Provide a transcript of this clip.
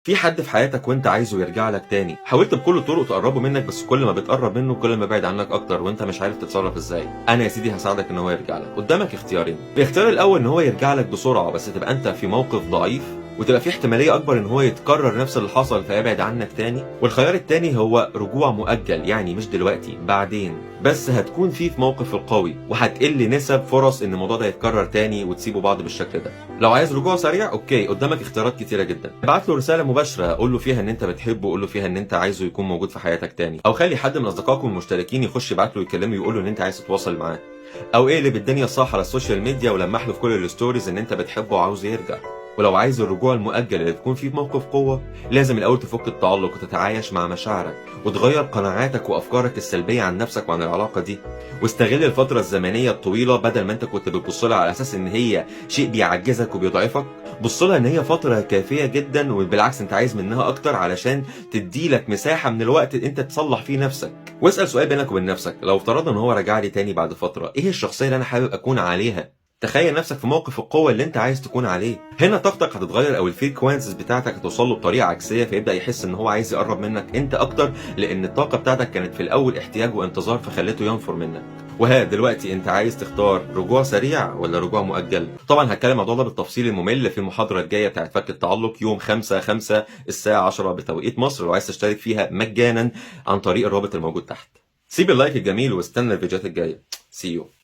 في حد في حياتك وانت عايزه يرجع لك تاني، حاولت بكل الطرق تقربه منك، بس كل ما بتقرب منه كل ما بعد عنك اكتر وانت مش عارف تتصرف ازاي. انا يا سيدي هساعدك ان هو يرجع لك. قدامك اختيارين. الاختيار الاول ان هو يرجع لك بسرعه بس تبقى انت في موقف ضعيف وتبقى في احتماليه اكبر ان هو يتكرر نفس اللي حصل فيبعد عنك تاني. والخيار التاني هو رجوع مؤجل، يعني مش دلوقتي بعدين، بس هتكون فيه في موقف القوي وهتقل نسب فرص ان الموضوع ده يتكرر تاني وتسيبوا بعض بالشكل ده. لو عايز رجوع سريع اوكي، قدامك اختيارات كتيره جدا. ابعت له رساله مباشره قول له فيها ان انت بتحبه، قول له فيها ان انت عايزه يكون موجود في حياتك تاني، او خلي حد من اصدقائكم المشتركين يخش يبعت له يكلمه يقول له ان انت عايز تتواصل معاه، او اقلب الدنيا صح على السوشيال ميديا ولمح له في كل الستوريز ان انت بتحبه وعاوز يرجع. ولو عايز الرجوع المؤجل اللي تكون فيه موقف قوه، لازم الاول تفك التعلق وتتعايش مع مشاعرك وتغير قناعاتك وافكارك السلبيه عن نفسك وعن العلاقه دي، واستغل الفتره الزمنيه الطويله بدل ما انت كنت بتبص لها على اساس ان هي شيء بيعجزك وبيضعفك. بص لها ان هي فتره كافيه جدا، وبالعكس انت عايز منها اكتر علشان تديلك مساحه من الوقت انت تصلح فيه نفسك. واسال سؤال بينك وبين نفسك، لو افترضنا ان هو رجع لي تاني بعد فتره، ايه الشخصيه اللي انا حابب اكون عليها؟ تخيل نفسك في موقف القوة اللي انت عايز تكون عليه. هنا طاقتك هتتغير او الفريكوانسيز بتاعتك هتوصل له بطريقة عكسية، فيبدأ يحس ان هو عايز يقرب منك انت اكتر، لان الطاقة بتاعتك كانت في الاول احتياج وانتظار فخليته ينفر منك. وها دلوقتي انت عايز تختار رجوع سريع ولا رجوع مؤجل؟ طبعا هتكلم عن الموضوع ده بالتفصيل الممل في المحاضرة الجاية بتاعت فك التعلق يوم 5/5 الساعة 10 بتوقيت مصر، لو عايز تشترك فيها مجانا عن طريق الرابط الموجود تحت. سيب اللايك الجميل واستنى الفيديوهات الجاية. See you.